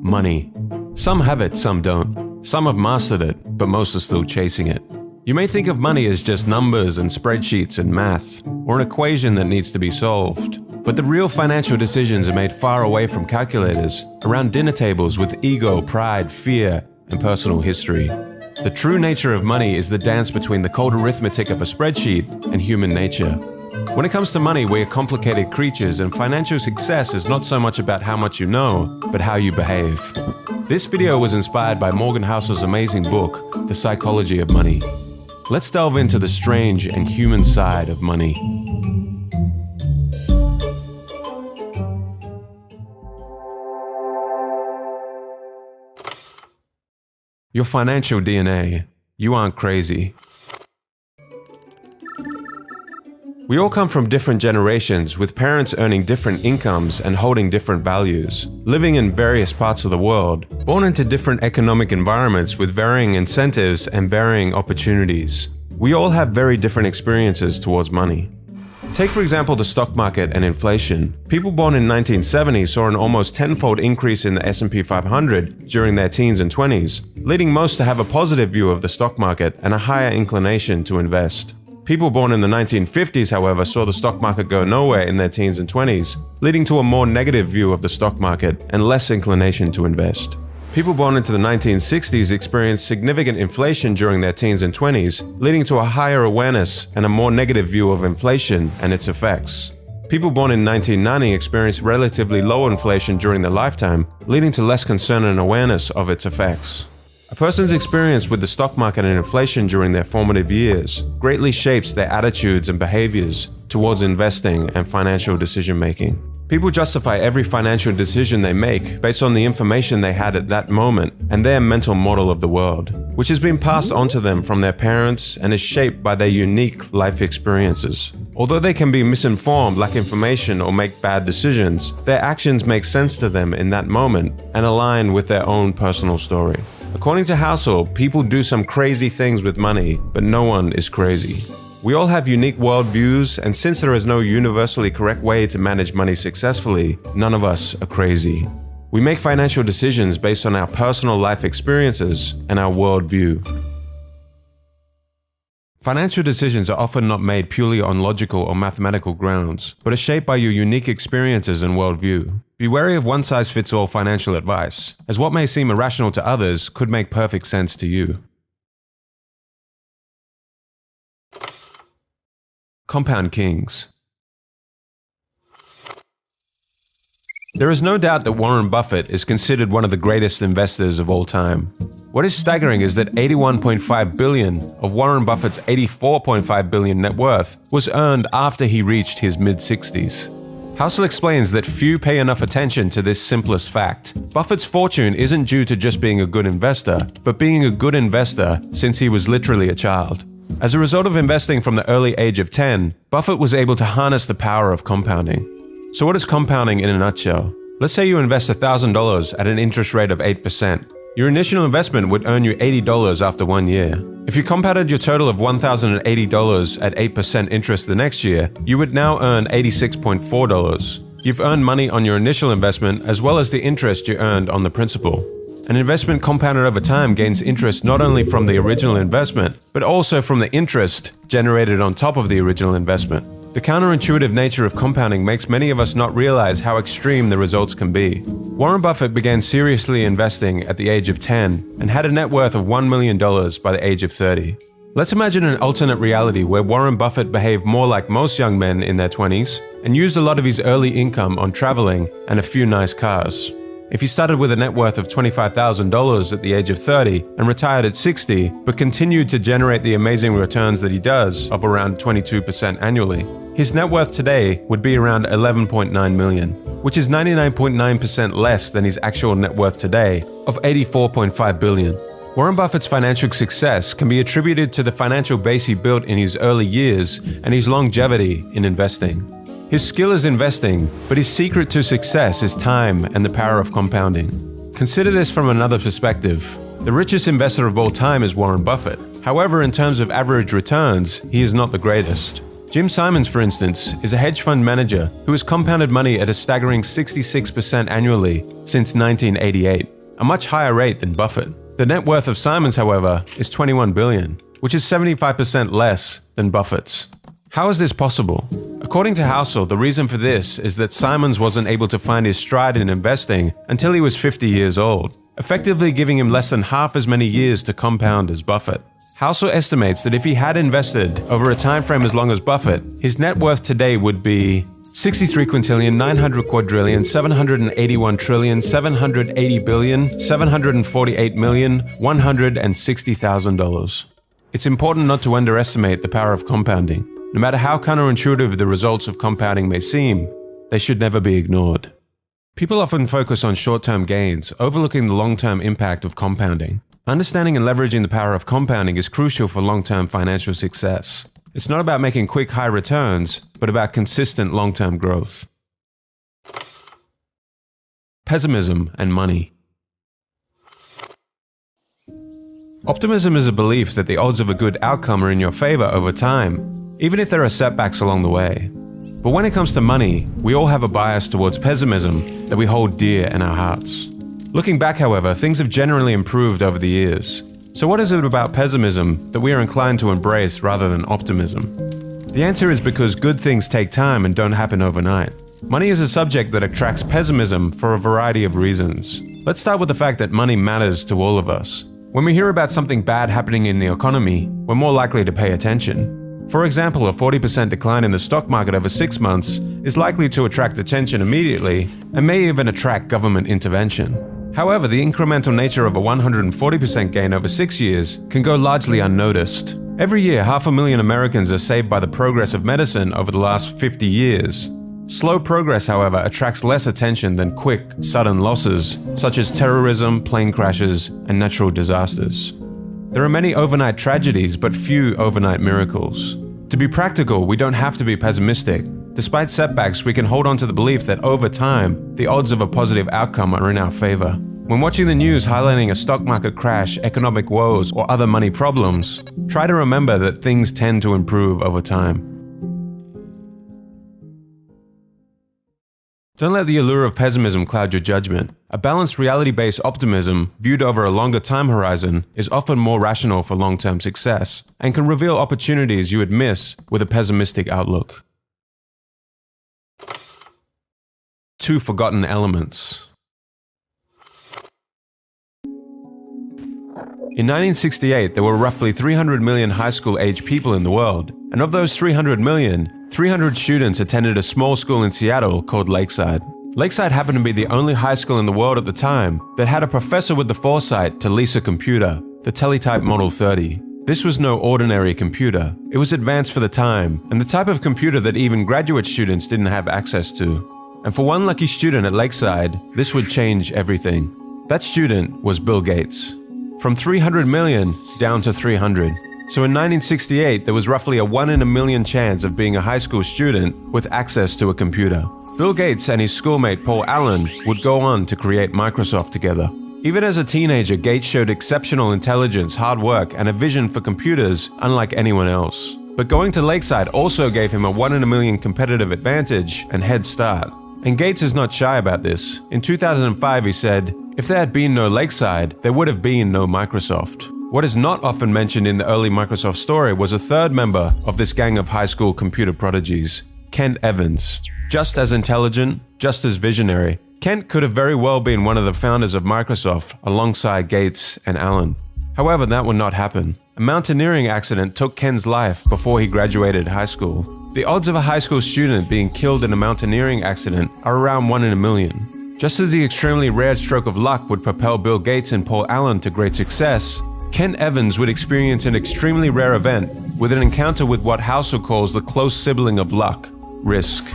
Money. Some have it, some don't. Some have mastered it, but most are still chasing it. You may think of money as just numbers and spreadsheets and math, or an equation that needs to be solved. But the real financial decisions are made far away from calculators, around dinner tables with ego, pride, fear, and personal history. The true nature of money is the dance between the cold arithmetic of a spreadsheet and human nature. When it comes to money, we are complicated creatures, and financial success is not so much about how much you know, but how you behave. This video was inspired by Morgan Housel's amazing book, The Psychology of Money. Let's delve into the strange and human side of money. Your financial DNA. You aren't crazy. We all come from different generations, with parents earning different incomes and holding different values, living in various parts of the world, born into different economic environments with varying incentives and varying opportunities. We all have very different experiences towards money. Take for example the stock market and inflation. People born in 1970 saw an almost tenfold increase in the S&P 500 during their teens and 20s, leading most to have a positive view of the stock market and a higher inclination to invest. People born in the 1950s, however, saw the stock market go nowhere in their teens and 20s, leading to a more negative view of the stock market and less inclination to invest. People born into the 1960s experienced significant inflation during their teens and 20s, leading to a higher awareness and a more negative view of inflation and its effects. People born in 1990 experienced relatively low inflation during their lifetime, leading to less concern and awareness of its effects. A person's experience with the stock market and inflation during their formative years greatly shapes their attitudes and behaviors towards investing and financial decision-making. People justify every financial decision they make based on the information they had at that moment and their mental model of the world, which has been passed on to them from their parents and is shaped by their unique life experiences. Although they can be misinformed, lack information, or make bad decisions, their actions make sense to them in that moment and align with their own personal story. According to Housel, people do some crazy things with money, but no one is crazy. We all have unique worldviews, and since there is no universally correct way to manage money successfully, none of us are crazy. We make financial decisions based on our personal life experiences and our worldview. Financial decisions are often not made purely on logical or mathematical grounds, but are shaped by your unique experiences and worldview. Be wary of one-size-fits-all financial advice, as what may seem irrational to others could make perfect sense to you. Compound Kings. There is no doubt that Warren Buffett is considered one of the greatest investors of all time. What is staggering is that $81.5 billion of Warren Buffett's $84.5 billion net worth was earned after he reached his mid-60s. Housel explains that few pay enough attention to this simplest fact. Buffett's fortune isn't due to just being a good investor, but being a good investor since he was literally a child. As a result of investing from the early age of 10, Buffett was able to harness the power of compounding. So what is compounding in a nutshell? Let's say you invest $1,000 at an interest rate of 8%. Your initial investment would earn you $80 after 1 year. If you compounded your total of $1,080 at 8% interest the next year, you would now earn $86.4. You've earned money on your initial investment as well as the interest you earned on the principal. An investment compounded over time gains interest not only from the original investment, but also from the interest generated on top of the original investment. The counterintuitive nature of compounding makes many of us not realize how extreme the results can be. Warren Buffett began seriously investing at the age of 10 and had a net worth of $1 million by the age of 30. Let's imagine an alternate reality where Warren Buffett behaved more like most young men in their 20s and used a lot of his early income on traveling and a few nice cars. If he started with a net worth of $25,000 at the age of 30 and retired at 60, but continued to generate the amazing returns that he does of around 22% annually, his net worth today would be around $11.9 million, which is 99.9% less than his actual net worth today of $84.5 billion. Warren Buffett's financial success can be attributed to the financial base he built in his early years and his longevity in investing. His skill is investing, but his secret to success is time and the power of compounding. Consider this from another perspective. The richest investor of all time is Warren Buffett. However, in terms of average returns, he is not the greatest. Jim Simons, for instance, is a hedge fund manager who has compounded money at a staggering 66% annually since 1988. a much higher rate than Buffett. The net worth of Simons, however, is $21 billion, which is 75% less than Buffett's. How is this possible? According to Housel, the reason for this is that Simons wasn't able to find his stride in investing until he was 50 years old, effectively giving him less than half as many years to compound as Buffett. Housel estimates that if he had invested over a time frame as long as Buffett, his net worth today would be 63 quintillion, 900 quadrillion, 781 trillion, 780 billion, 748 million, $160,000. It's important not to underestimate the power of compounding. No matter how counterintuitive the results of compounding may seem, they should never be ignored. People often focus on short-term gains, overlooking the long-term impact of compounding. Understanding and leveraging the power of compounding is crucial for long-term financial success. It's not about making quick high returns, but about consistent long-term growth. Pessimism and money. Optimism is a belief that the odds of a good outcome are in your favor over time, even if there are setbacks along the way. But when it comes to money, we all have a bias towards pessimism that we hold dear in our hearts. Looking back, however, things have generally improved over the years. So what is it about pessimism that we are inclined to embrace rather than optimism? The answer is because good things take time and don't happen overnight. Money is a subject that attracts pessimism for a variety of reasons. Let's start with the fact that money matters to all of us. When we hear about something bad happening in the economy, we're more likely to pay attention. For example, a 40% decline in the stock market over 6 months is likely to attract attention immediately and may even attract government intervention. However, the incremental nature of a 140% gain over 6 years can go largely unnoticed. Every year, 500,000 Americans are saved by the progress of medicine over the last 50 years. Slow progress, however, attracts less attention than quick, sudden losses, such as terrorism, plane crashes, and natural disasters. There are many overnight tragedies, but few overnight miracles. To be practical, we don't have to be pessimistic. Despite setbacks, we can hold on to the belief that over time, the odds of a positive outcome are in our favor. When watching the news highlighting a stock market crash, economic woes, or other money problems, try to remember that things tend to improve over time. Don't let the allure of pessimism cloud your judgment. A balanced reality-based optimism, viewed over a longer time horizon, is often more rational for long-term success and can reveal opportunities you would miss with a pessimistic outlook. 2 forgotten elements. In 1968, there were roughly 300 million high school-age people in the world, and of those 300 million, 300 students attended a small school in Seattle called Lakeside. Lakeside happened to be the only high school in the world at the time that had a professor with the foresight to lease a computer, the Teletype Model 30. This was no ordinary computer. It was advanced for the time, and the type of computer that even graduate students didn't have access to. And for one lucky student at Lakeside, this would change everything. That student was Bill Gates. From 300 million down to 300. So in 1968, there was roughly a 1 in a million chance of being a high school student with access to a computer. Bill Gates and his schoolmate Paul Allen would go on to create Microsoft together. Even as a teenager, Gates showed exceptional intelligence, hard work, and a vision for computers unlike anyone else. But going to Lakeside also gave him a 1 in a million competitive advantage and head start. And Gates is not shy about this. In 2005, he said, "If there had been no Lakeside, there would have been no Microsoft." What is not often mentioned in the early Microsoft story was a third member of this gang of high school computer prodigies, Kent Evans. Just as intelligent, just as visionary, Kent could have very well been one of the founders of Microsoft alongside Gates and Allen. However, that would not happen. A mountaineering accident took Kent's life before he graduated high school. The odds of a high school student being killed in a mountaineering accident are around 1 in a million. Just as the extremely rare stroke of luck would propel Bill Gates and Paul Allen to great success, Kent Evans would experience an extremely rare event with an encounter with what Housel calls the close sibling of luck, risk.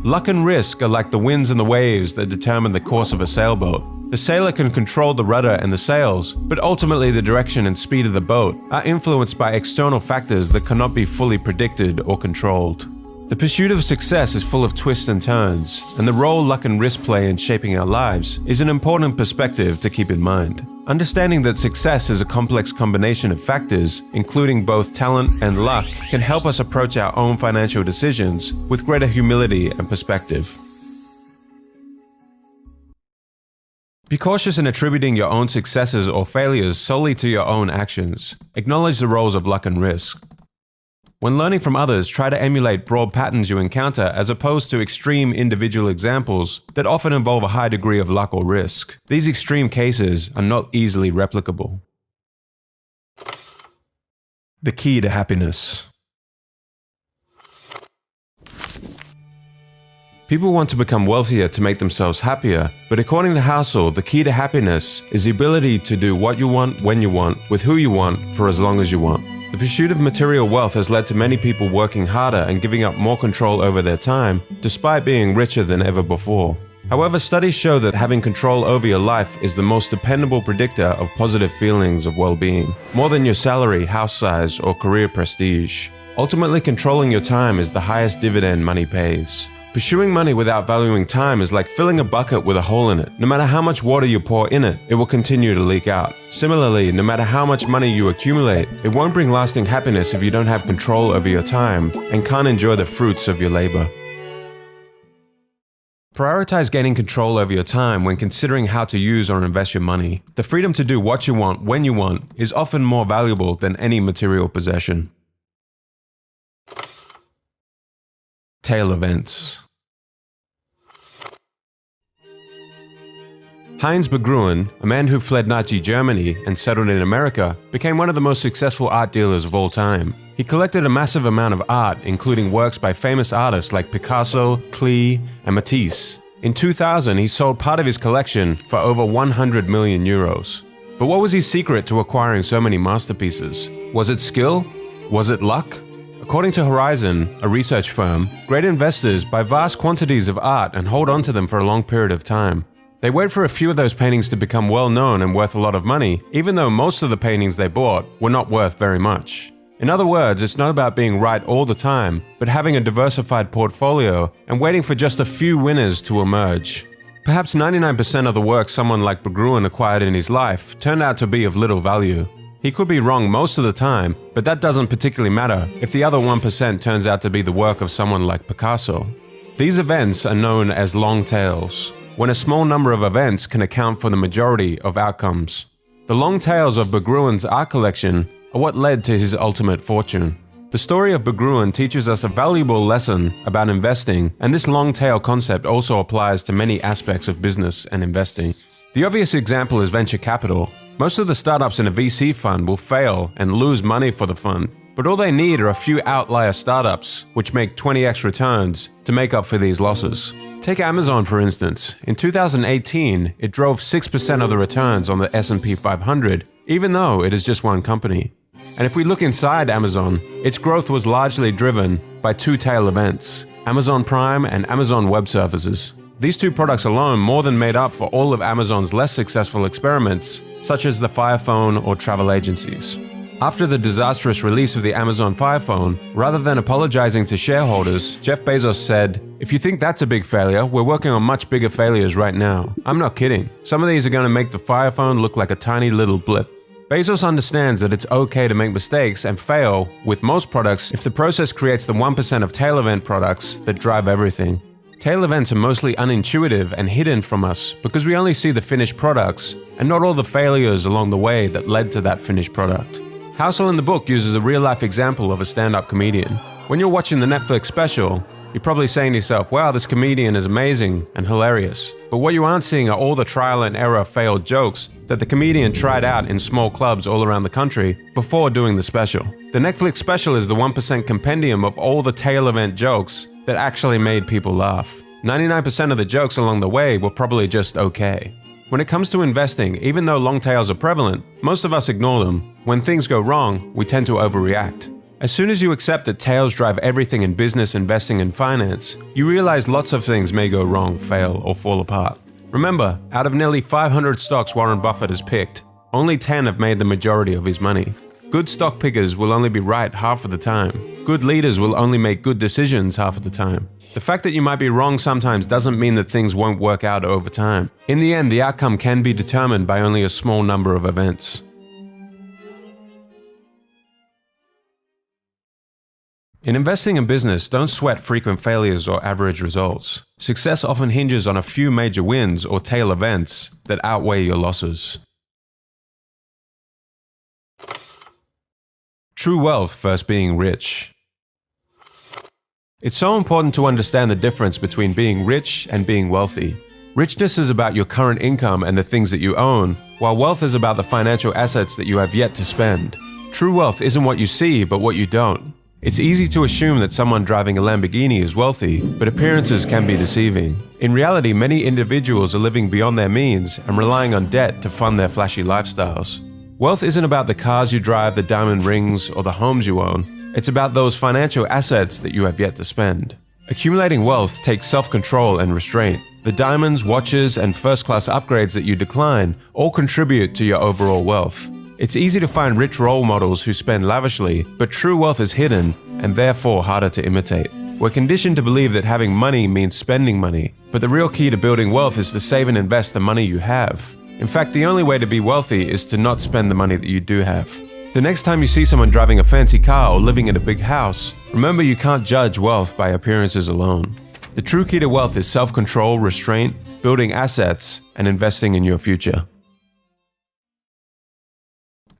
Luck and risk are like the winds and the waves that determine the course of a sailboat. The sailor can control the rudder and the sails, but ultimately the direction and speed of the boat are influenced by external factors that cannot be fully predicted or controlled. The pursuit of success is full of twists and turns, and the role luck and risk play in shaping our lives is an important perspective to keep in mind. Understanding that success is a complex combination of factors, including both talent and luck, can help us approach our own financial decisions with greater humility and perspective. Be cautious in attributing your own successes or failures solely to your own actions. Acknowledge the roles of luck and risk. When learning from others, try to emulate broad patterns you encounter as opposed to extreme individual examples that often involve a high degree of luck or risk. These extreme cases are not easily replicable. The key to happiness. People want to become wealthier to make themselves happier, but according to Housel, the key to happiness is the ability to do what you want, when you want, with who you want, for as long as you want. The pursuit of material wealth has led to many people working harder and giving up more control over their time, despite being richer than ever before. However, studies show that having control over your life is the most dependable predictor of positive feelings of well-being, more than your salary, house size, or career prestige. Ultimately, controlling your time is the highest dividend money pays. Pursuing money without valuing time is like filling a bucket with a hole in it. No matter how much water you pour in it, it will continue to leak out. Similarly, no matter how much money you accumulate, it won't bring lasting happiness if you don't have control over your time and can't enjoy the fruits of your labor. Prioritize gaining control over your time when considering how to use or invest your money. The freedom to do what you want when you want is often more valuable than any material possession. Tail events. Heinz Berggruen, a man who fled Nazi Germany and settled in America, became one of the most successful art dealers of all time. He collected a massive amount of art, including works by famous artists like Picasso, Klee, and Matisse. In 2000, he sold part of his collection for over 100 million euros. But what was his secret to acquiring so many masterpieces? Was it skill? Was it luck? According to Horizon, a research firm, great investors buy vast quantities of art and hold on to them for a long period of time. They wait for a few of those paintings to become well known and worth a lot of money, even though most of the paintings they bought were not worth very much. In other words, it's not about being right all the time, but having a diversified portfolio and waiting for just a few winners to emerge. Perhaps 99% of the work someone like Berggruen acquired in his life turned out to be of little value. He could be wrong most of the time, but that doesn't particularly matter if the other 1% turns out to be the work of someone like Picasso. These events are known as long tails, when a small number of events can account for the majority of outcomes. The long tails of Berggruen's art collection are what led to his ultimate fortune. The story of Berggruen teaches us a valuable lesson about investing, and this long tail concept also applies to many aspects of business and investing. The obvious example is venture capital. Most of the startups in a VC fund will fail and lose money for the fund, but all they need are a few outlier startups which make 20x returns to make up for these losses. Take Amazon for instance. In 2018, it drove 6% of the returns on the S&P 500, even though it is just one company. And if we look inside Amazon, its growth was largely driven by two tail events, Amazon Prime and Amazon Web Services. These two products alone more than made up for all of Amazon's less successful experiments, such as the Fire Phone or travel agencies. After the disastrous release of the Amazon Fire Phone, rather than apologizing to shareholders, Jeff Bezos said, "If you think that's a big failure, we're working on much bigger failures right now. I'm not kidding. Some of these are going to make the Fire Phone look like a tiny little blip." Bezos understands that it's okay to make mistakes and fail with most products if the process creates the 1% of tail event products that drive everything. Tail events are mostly unintuitive and hidden from us because we only see the finished products and not all the failures along the way that led to that finished product. Housel in the book uses a real-life example of a stand-up comedian. When you're watching the Netflix special, you're probably saying to yourself, wow, this comedian is amazing and hilarious. But what you aren't seeing are all the trial and error failed jokes that the comedian tried out in small clubs all around the country before doing the special. The Netflix special is the 1% compendium of all the tail event jokes that actually made people laugh. 99% of the jokes along the way were probably just okay. When it comes to investing, even though long tails are prevalent, most of us ignore them. When things go wrong, we tend to overreact. As soon as you accept that tails drive everything in business, investing, and finance, you realize lots of things may go wrong, fail, or fall apart. Remember, out of nearly 500 stocks Warren Buffett has picked, only 10 have made the majority of his money. Good stock pickers will only be right half of the time. Good leaders will only make good decisions half of the time. The fact that you might be wrong sometimes doesn't mean that things won't work out over time. In the end, the outcome can be determined by only a small number of events. In investing in business, don't sweat frequent failures or average results. Success often hinges on a few major wins or tail events that outweigh your losses. True wealth versus being rich. It's so important to understand the difference between being rich and being wealthy. Richness is about your current income and the things that you own, while wealth is about the financial assets that you have yet to spend. True wealth isn't what you see, but what you don't. It's easy to assume that someone driving a Lamborghini is wealthy, but appearances can be deceiving. In reality, many individuals are living beyond their means and relying on debt to fund their flashy lifestyles. Wealth isn't about the cars you drive, the diamond rings, or the homes you own. It's about those financial assets that you have yet to spend. Accumulating wealth takes self-control and restraint. The diamonds, watches, and first-class upgrades that you decline all contribute to your overall wealth. It's easy to find rich role models who spend lavishly, but true wealth is hidden and therefore harder to imitate. We're conditioned to believe that having money means spending money, but the real key to building wealth is to save and invest the money you have. In fact, the only way to be wealthy is to not spend the money that you do have. The next time you see someone driving a fancy car or living in a big house, remember you can't judge wealth by appearances alone. The true key to wealth is self-control, restraint, building assets, and investing in your future.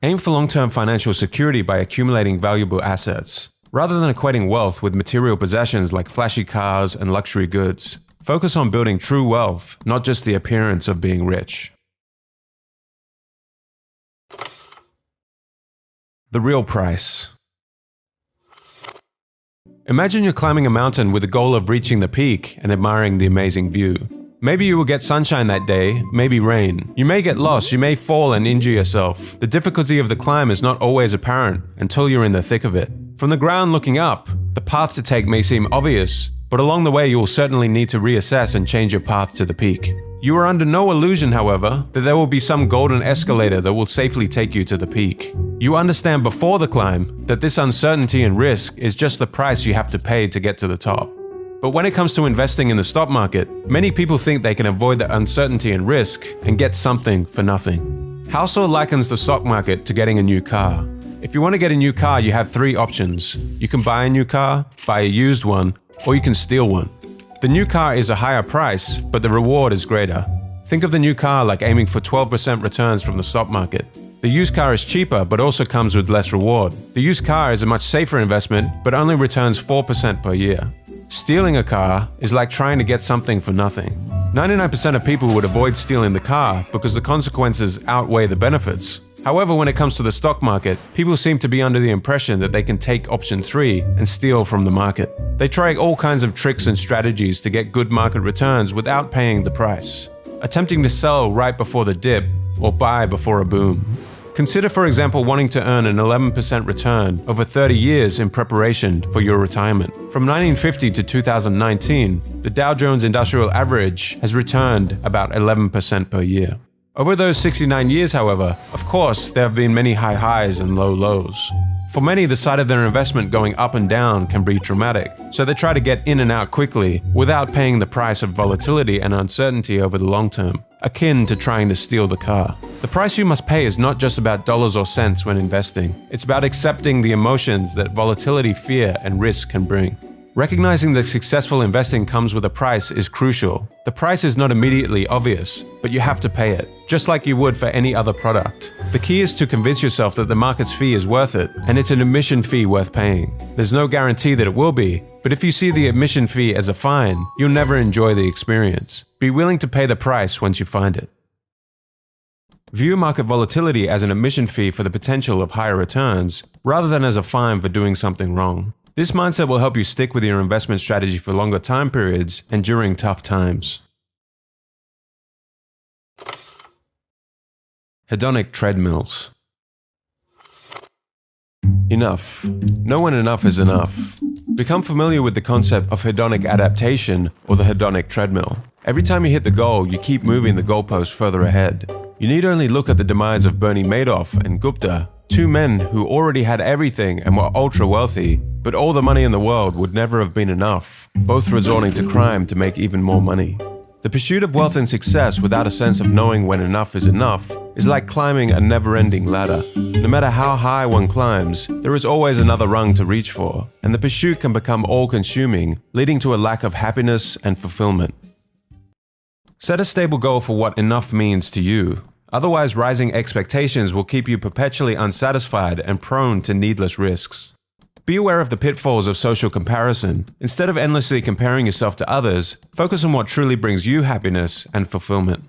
Aim for long-term financial security by accumulating valuable assets. Rather than equating wealth with material possessions like flashy cars and luxury goods, focus on building true wealth, not just the appearance of being rich. The real price. Imagine you're climbing a mountain with the goal of reaching the peak and admiring the amazing view. Maybe you will get sunshine that day, maybe rain. You may get lost, you may fall and injure yourself. The difficulty of the climb is not always apparent until you're in the thick of it. From the ground looking up, the path to take may seem obvious, but along the way you will certainly need to reassess and change your path to the peak. You are under no illusion, however, that there will be some golden escalator that will safely take you to the peak. You understand before the climb that this uncertainty and risk is just the price you have to pay to get to the top. But when it comes to investing in the stock market, many people think they can avoid the uncertainty and risk and get something for nothing. Housel likens the stock market to getting a new car. If you want to get a new car, you have three options. You can buy a new car, buy a used one, or you can steal one. The new car is a higher price, but the reward is greater. Think of the new car like aiming for 12% returns from the stock market. The used car is cheaper, but also comes with less reward. The used car is a much safer investment, but only returns 4% per year. Stealing a car is like trying to get something for nothing. 99% of people would avoid stealing the car because the consequences outweigh the benefits. However, when it comes to the stock market, people seem to be under the impression that they can take option 3 and steal from the market. They try all kinds of tricks and strategies to get good market returns without paying the price, attempting to sell right before the dip or buy before a boom. Consider, for example, wanting to earn an 11% return over 30 years in preparation for your retirement. From 1950 to 2019, the Dow Jones Industrial Average has returned about 11% per year. Over those 69 years, however, of course, there have been many high highs and low lows. For many, the sight of their investment going up and down can be traumatic, so they try to get in and out quickly without paying the price of volatility and uncertainty over the long term, akin to trying to steal the car. The price you must pay is not just about dollars or cents when investing. It's about accepting the emotions that volatility, fear, and risk can bring. Recognizing that successful investing comes with a price is crucial. The price is not immediately obvious, but you have to pay it, just like you would for any other product. The key is to convince yourself that the market's fee is worth it, and it's an admission fee worth paying. There's no guarantee that it will be, but if you see the admission fee as a fine, you'll never enjoy the experience. Be willing to pay the price once you find it. View market volatility as an admission fee for the potential of higher returns, rather than as a fine for doing something wrong. This mindset will help you stick with your investment strategy for longer time periods and during tough times. Hedonic treadmills. Enough. No when enough is enough. Become familiar with the concept of hedonic adaptation, or the hedonic treadmill. Every time you hit the goal, you keep moving the goalpost further ahead. You need only look at the demise of Bernie Madoff and Gupta, two men who already had everything and were ultra wealthy, but all the money in the world would never have been enough, both resorting to crime to make even more money. The pursuit of wealth and success without a sense of knowing when enough is enough is like climbing a never-ending ladder. No matter how high one climbs, there is always another rung to reach for, and the pursuit can become all-consuming, leading to a lack of happiness and fulfillment. Set a stable goal for what enough means to you. Otherwise, rising expectations will keep you perpetually unsatisfied and prone to needless risks. Be aware of the pitfalls of social comparison. Instead of endlessly comparing yourself to others, focus on what truly brings you happiness and fulfillment.